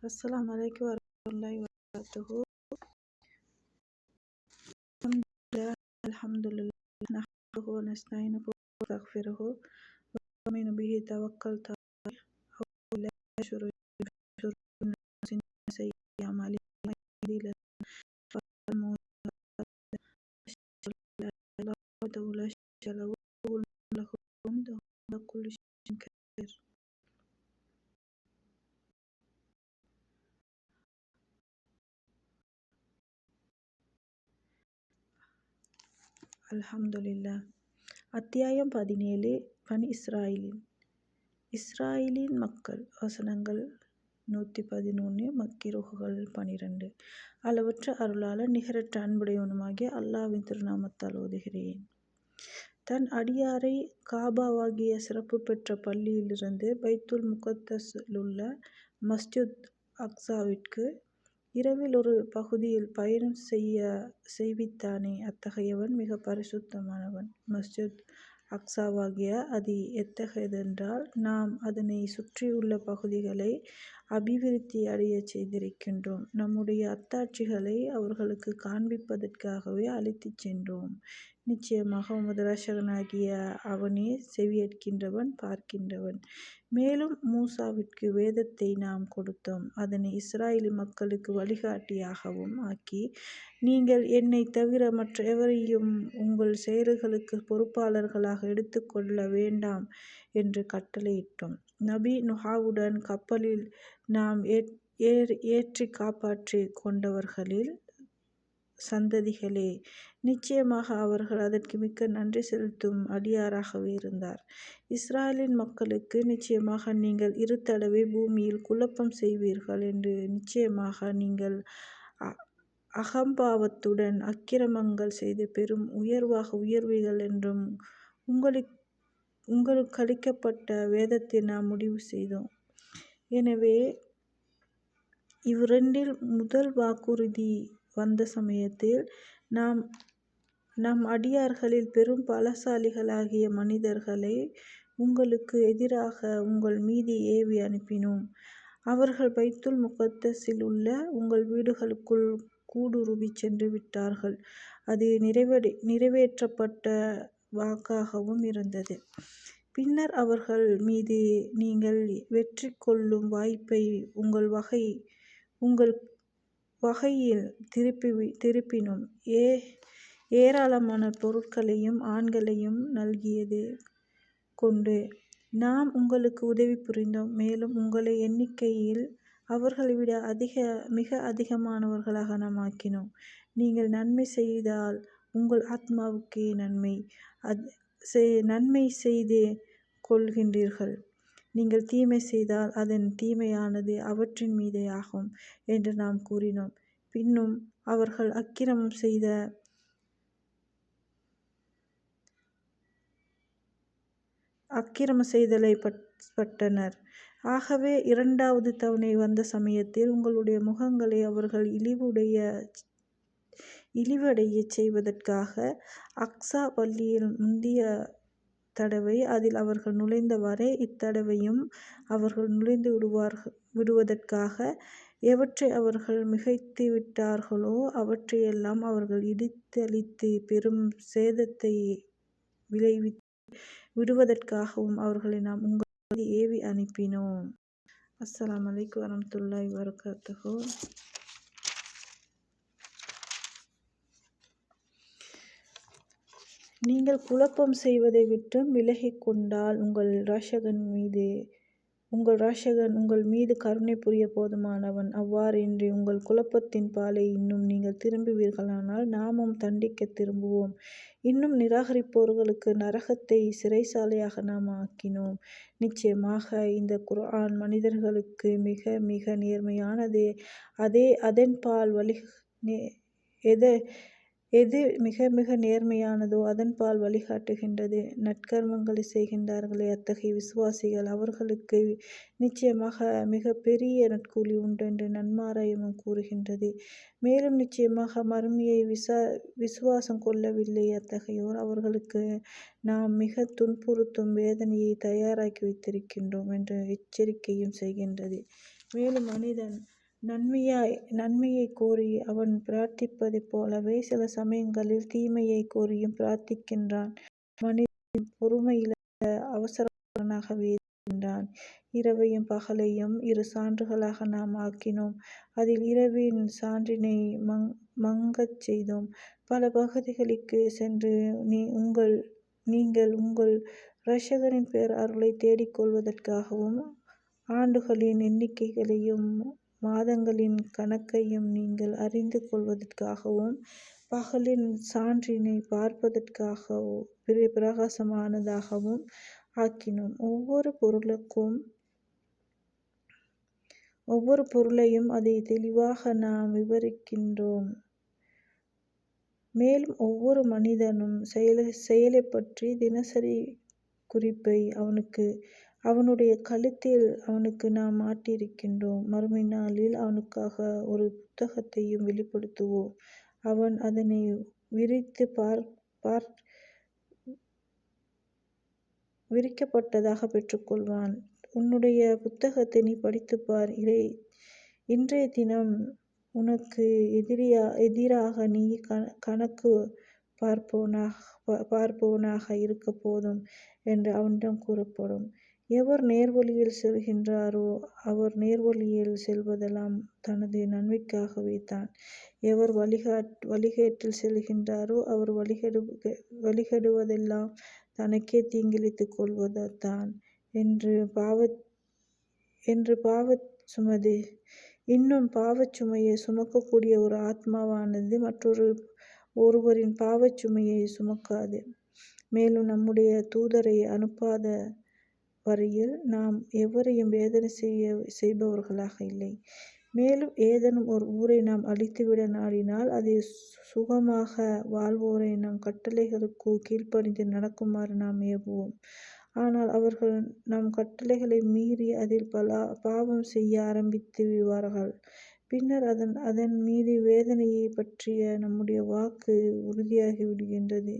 அஸ்ஸலாமு அலைக்கும் வரஹ்மத்துல்லாஹி வபரகாத்துஹு. அல்ஹம்துலில்லாஹ் நஹ்மதுஹு வ நஸ்தஈனுஹு வ நஸ்தக்ஃபிருஹு வ நு'மினு பிஹி தவக்கல்து அலைஹி வ நஅஊது பில்லாஹி மின் ஷுரூரி அன்ஃபுஸினா வ ஸய்யிஆத்தி அஅமாலினா மன் யஹ்திஹில்லாஹு ஃபலா முضில்ல லஹு வ மன் யுض்லில் ஃபலா ஹாதிய லஹு வ அஷ்ஹது அல்லா இலாஹா இல்லல்லாஹு வஹ்தஹு லா குல்லி ஷைஇன் கதீர். அல்ஹம்துலில்லாஹ். அத்தியாயம் 17. பனி இஸ்ராயீலின் மக்கள். வசனங்கள் 111. மக்கிரூஹுகள் 12. அளவற்ற அருளாளன் நிகரற்ற அன்புடையவனுமாகிய அல்லாஹ்வின் திருநாமத்தால் ஓதுகிறேன். தன் அடியாரை காபாவாகிய சிறப்பு பெற்ற பள்ளியிலிருந்து பைத்துல் முகத்தஸிலுள்ள மஸ்ஜிதுல் அக்ஸாவிற்கு இரவில் ஒரு பகுதியில் பயணம் செய்வித்தானே, அத்தகையவன் மிகப் பரிசுத்தமானவன். மஸ்ஜிதுல் அக்ஸாவாகிய அது எத்தகையதென்றால், நாம் அதனைச் சுற்றியுள்ள பகுதிகளை அபிவிருத்தி அடையச் செய்திருக்கின்றோம். நம்முடைய அத்தாட்சிகளை அவர்களுக்குக் காண்பிப்பதற்காகவே அழைத்துச் சென்றோம். நிச்சயமாக உமது இரட்சகனாகிய அவனே செவியேற்கின்றவன், பார்க்கின்றவன். மேலும் மூசாவிற்கு வேதத்தை நாம் கொடுத்தோம். அதனை இஸ்ராயேல் மக்களுக்கு வழிகாட்டியாகவும் ஆக்கி, நீங்கள் என்னைத் தவிர மற்ற எவரையும் உங்கள் செயல்களுக்குப் பொறுப்பாளர்களாக எடுத்துக் கொள்ள வேண்டாம் என்று கட்டளையிட்டோம். நபி நூஹுடன் கப்பலில் நாம் ஏற்றிக் காப்பாற்றிக் கொண்டவர்களின் சந்ததிகளே, நிச்சயமாக அவர்கள் அதற்கு மிக்க நன்றி செலுத்தும் அடியாராகவே இருந்தார். இஸ்ராயேலின் மக்களுக்கு, நிச்சயமாக நீங்கள் இரு தடவை பூமியில் குழப்பம் செய்வீர்கள் என்றும், நிச்சயமாக நீங்கள் அகம்பாவத்துடன் அக்கிரமங்கள் செய்து பெரும் உயர்வாக உயர்வீர்கள் என்றும் உங்களுக்களிக்கப்பட்ட வேதத்தில் நாம் முடிவு செய்தோம். எனவே இவ்விரண்டில் முதல் வாக்குறுதி வந்த சமயத்தில் நம் அடியார்களில் பெரும் பலசாலிகளாகிய மனிதர்களை உங்களுக்கு எதிராக உங்கள் மீது ஏவி அனுப்பினோம். அவர்கள் பைத்துல் முகத்தஸிலுள்ள உங்கள் வீடுகளுக்குள் கூடுருவிச் சென்று விட்டார்கள். அது நிறைவேற்றப்பட்ட வாக்காகவும் இருந்தது. பின்னர் அவர்கள் மீது நீங்கள் வெற்றி கொள்ளும் வாய்ப்பை உங்கள் வகையில் திருப்பினோம். ஏராளமான பொருட்களையும் ஆண்களையும் நல்கியது கொண்டு நாம் உங்களுக்கு உதவி புரிந்தோம். மேலும் உங்களை எண்ணிக்கையில் அவர்களைவிட மிக அதிகமானவர்களாக நாம் ஆக்கினோம். நீங்கள் நன்மை செய்தால் உங்கள் ஆத்மாவுக்கே நன்மை செய்து கொள்கின்றீர்கள். நீங்கள் தீமை செய்தால் அதன் தீமையானது அவற்றின் மீதே ஆகும் என்று நாம் கூறினோம். பின்னும் அவர்கள் அக்கிரம செய்தலைப்பட்டனர். ஆகவே இரண்டாவது தவணை வந்த சமயத்தில் உங்களுடைய முகங்களை அவர்கள் இழிவடையச் செய்வதற்காக அக்ஸா பள்ளியில் முந்திய தடவை அதில் அவர்கள் நுழைந்தவாறே இத்தடவையும் அவர்கள் நுழைந்து விடுவதற்காக எவற்றை அவர்கள் மிகைத்துவிட்டார்களோ அவற்றையெல்லாம் அவர்கள் இடித்தழித்து பெரும் சேதத்தை விளைவித்து விடுவதற்காகவும் அவர்களை நாம் உங்கள் மீது ஏவி அனுப்பினோம். அஸ்ஸலாமு அலைக்கும் வரஹ்மத்துல்லாஹி வபரகாத்துஹு. நீங்கள் குழப்பம் செய்வதை விட்டு விலகிக் கொண்டால் உங்கள் இரட்சகன் உங்கள் மீது கருணை புரிய போதுமானவன். அவ்வாறின்றி உங்கள் குழப்பத்தின் பாலே இன்னும் நீங்கள் திரும்புவீர்களானால் நாமும் தண்டிக்கத் திரும்புவோம். இன்னும் நிராகரிப்போர்களுக்கு நரகத்தை சிறைச்சாலையாக நாம் ஆக்கினோம். நிச்சயமாக இந்த குர்ஆன் மனிதர்களுக்கு மிக மிக நேர்மையானது. எது மிக மிக நேர்மையானதோ அதன்பால் வழிகாட்டுகின்றது. நற்கர்மங்களைச் செய்கின்றார்களே, அத்தகைய விசுவாசிகள், அவர்களுக்கு நிச்சயமாக மிகப் பெரிய நற்கூலி உண்டு என்று நன்மாராயமும் கூறுகின்றது. மேலும் நிச்சயமாக மறுமையை விசுவாசம் கொள்ளவில்லை அத்தகையோர் அவர்களுக்கு நாம் மிகத் துன்புறுத்தும் வேதனையை தயாராக்கி வைத்திருக்கின்றோம் என்று எச்சரிக்கையும் செய்கின்றது. மேலும் மனிதன் நன்மையை கோரி அவன் பிரார்த்திப்பதைப் போலவே சில சமயங்களில் தீமையை கோரியும் பிரார்த்திக்கின்றான். மனிதன் பொறுமையிழந்த அவசரக்காரனாகவே இருக்கின்றான். இரவையும் பகலையும் இரு சான்றுகளாக நாம் ஆக்கினோம். அதில் இரவின் சான்றினை மங்கச் செய்தோம். பல பகுதிகளுக்குச் சென்று நீங்கள் உங்கள் இரட்சகரின் பேர் அருளைத் தேடிக் கொள்வதற்காகவும் ஆண்டுகளின் எண்ணிக்கைகளையும் மாதங்களின் கணக்கையும் நீங்கள் அறிந்து கொள்வதற்காகவும் பகலின் சான்றினை பார்ப்பதற்காகவும் பிரகாசமானதாகவும் ஆக்கினோம். ஒவ்வொரு பொருளையும் அதைத் தெளிவாக நாம் விவரிக்கின்றோம். மேலும் ஒவ்வொரு மனிதனும் செயலைப்பற்றி தினசரி குறிப்பை அவனுடைய கழுத்தில் அவனுக்கு நாம் மாட்டியிருக்கின்றோம். மறுமை நாளில் அவனுக்காக ஒரு புத்தகத்தையும் வெளிப்படுத்துவோம். அவன் அதனை விரிக்கப்பட்டதாக பெற்றுக்கொள்வான். உன்னுடைய புத்தகத்தை நீ படித்துப்பார். இன்றைய தினம் உனக்கு எதிராக நீ கணக்கு பார்ப்பவனாக இருக்க போதும் என்று அவனிடம் கூறப்படும். எவர் நேர்வழியில் செல்கின்றாரோ அவர் நேர்வழியில் செல்வதெல்லாம் தனது நன்மைக்காகவே தான். எவர் வழிகேட்டில் செல்கின்றாரோ அவர் வழிகெடுவதெல்லாம் தனக்கே தீங்கிழைத்துக் கொள்வதுதான் இன்னும் பாவச் சுமையை சுமக்கக்கூடிய ஒரு ஆத்மாவானது ஒருவரின் பாவச் சுமையை சுமக்காது. மேலும் நம்முடைய தூதரை அனுப்பாத வரையில் நாம் எவரையும் வேதனை செய்பவர்களாக இல்லை. மேலும் ஏதேனும் ஒரு ஊரை நாம் அழித்துவிட நாடினால் அதில் சுகமாக வாழ்வோரை நம் கட்டளைகளுக்கு கீழ்ப்படிந்து நடக்குமாறு நாம் ஏவுவோம். ஆனால் அவர்கள் நம் கட்டளைகளை மீறி அதில் பாவம் செய்ய ஆரம்பித்து விடுவார்கள். பின்னர் அதன் மீது வேதனையை பற்றிய நம்முடைய வாக்கு உறுதியாகிவிடுகின்றது.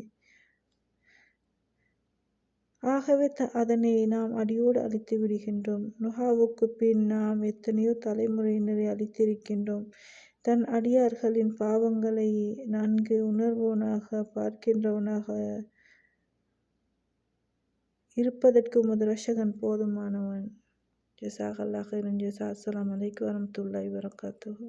ஆகவே அதனை நாம் அடியோடு அழித்து விடுகின்றோம். நோவாவுக்குப் பின் நாம் எத்தனையோ தலைமுறையினரை அழித்திருக்கின்றோம். தன் அடியார்களின் பாவங்களை நன்கு உணர்பவனாக பார்க்கின்றவனாக இருப்பதற்கு உமது இரட்சகன் போதுமானவன். ஜஸாக்கல்லாஹ் கைரன். அஸ்ஸலாமு அலைக்கும் வரஹ்மத்துல்லாஹி வபரகாத்துஹு.